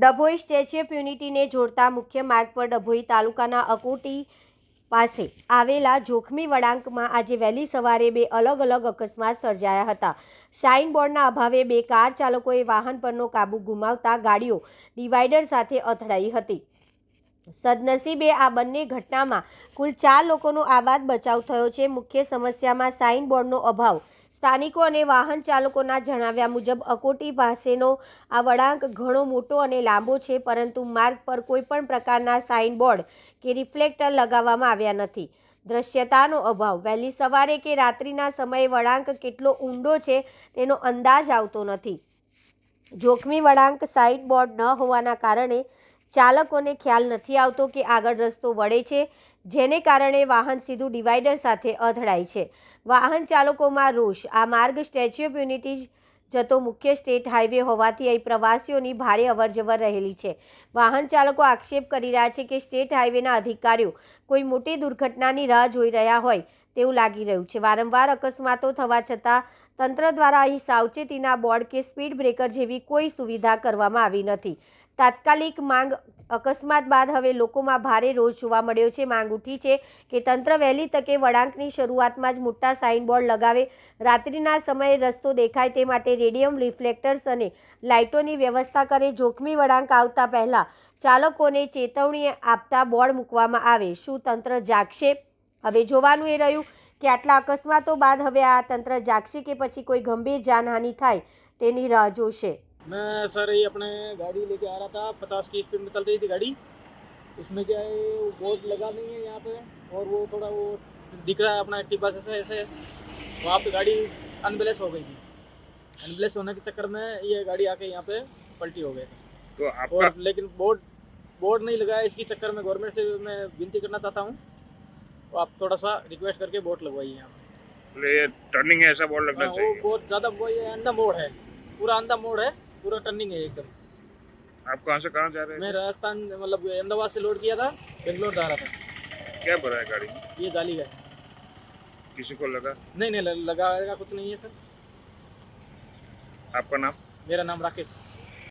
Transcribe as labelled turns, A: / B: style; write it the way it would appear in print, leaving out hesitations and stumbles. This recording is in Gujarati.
A: ડભોઈ સ્ટેચ્યુ ઓફ યુનિટીને જોડતા મુખ્ય માર્ગ પર ડભોઈ તાલુકાના અકોટી પાસે આવેલા જોખમી વળાંકમાં આજે વહેલી સવારે બે અલગ અલગ અકસ્માત સર્જાયા હતા. સાઇન બોર્ડના અભાવે બે કાર ચાલકોએ વાહન પરનો કાબુ ગુમાવતા ગાડીઓ ડિવાઈડર સાથે અથડાઈ હતી. સદનસીબે આ બંને ઘટનામાં કુલ 4 લોકોનો આબાદ બચાવ થયો છે. મુખ્ય સમસ્યામાં સાઇન બોર્ડનો અભાવ. સ્થાનિકો અને વાહન ચાલકોના જણાવ્યા મુજબ અકોટી પાસેનો આ વળાંક ઘણો મોટો અને લાંબો છે, પરંતુ માર્ગ પર કોઈપણ પ્રકારના સાઇન બોર્ડ કે રિફ્લેક્ટર લગાવવામાં આવ્યા નથી. દ્રશ્યતાનો અભાવ. વહેલી સવારે કે રાત્રિના સમયે વળાંક કેટલો ઊંડો છે તેનો અંદાજ આવતો નથી. જોખમી વળાંક સાઇન બોર્ડ ન હોવાના કારણે ચાલકોને ખ્યાલ નથી આવતો કે આગળ રસ્તો વળે છે, જેને કારણે વાહન સીધું ડિવાઈડર સાથે અથડાય છે. વાહન ચાલકોમાં રોષ. આ માર્ગ સ્ટેચ્યુ ઓફ યુનિટી જતો મુખ્ય સ્ટેટ હાઈવે હોવાથી અહીં પ્રવાસીઓની ભારે અવરજવર રહેલી છે. વાહન ચાલકો આક્ષેપ કરી રહ્યા છે કે સ્ટેટ હાઈવેના અધિકારીઓ કોઈ મોટી દુર્ઘટનાની રાહ જોઈ રહ્યા હોય તેવું લાગી રહ્યું છે. વારંવાર અકસ્માતો થવા છતાં તંત્ર દ્વારા અહીં સાવચેતીના બોર્ડ કે સ્પીડ બ્રેકર જેવી કોઈ સુવિધા કરવામાં આવી નથી. તાત્કાલિક માંગ. અકસ્માત બાદ હવે લોકોમાં ભારે રોષ જોવા મળ્યો છે. માંગ ઉઠી છે કે તંત્ર વહેલી તકે વળાંકની શરૂઆતમાં જ મોટા સાઇન બોર્ડ લગાવે, રાત્રિના સમયે રસ્તો દેખાય તે માટે રેડિયમ રિફ્લેક્ટર્સ અને લાઇટોની વ્યવસ્થા કરે, જોખમી વળાંક આવતા પહેલા ચાલકોને ચેતવણી આપતા બોર્ડ મૂકવામાં આવે. શું તંત્ર જાગશે? હવે જોવાનું એ રહ્યું કે આટલા અકસ્માતો બાદ હવે આ तंत्र जागશે કે પછી કોઈ गंभीर जानहानि થાય તેની રાહ જોશે.
B: मैं सर ये अपने गाड़ी लेके आ रहा था, 50 की स्पीड में चल रही थी गाड़ी. उसमें क्या है, वो बोर्ड लगा नहीं है यहाँ पे, और वो थोड़ा वो दिख रहा है अपना एक्टिवा से ऐसे वहाँ पे गाड़ी अनबैलेंस हो गई थी. अनबैलेंस होने के चक्कर में ये गाड़ी आके यहाँ पे पलटी हो गई थी.
C: तो आपका
B: और लेकिन बोर्ड नहीं लगाया, इसके चक्कर में गवर्नमेंट से मैं विनती करना चाहता हूँ, तो आप थोड़ा सा रिक्वेस्ट करके बोर्ड लगवाइए यहाँ पे.
C: ये टर्निंग है ऐसा बोर्ड लगना
B: वो
C: चाहिए.
B: बहुत ज़्यादा वो ये अंधा मोड़ है, पूरा अंधा मोड़ है, पूरा टर्निंग है एकदम.
C: आप कहाँ से कहाँ जा रहे
B: मैं
C: हैं?
B: राजस्थान मतलब अहमदाबाद से लोड किया था, बेंगलोर जा रहा था.
C: क्या भरा है गाड़ी में?
B: ये जाली है.
C: किसी को लगा?
B: नहीं लगाएगा कुछ नहीं है सर.
C: आपका नाम?
B: मेरा नाम राकेश.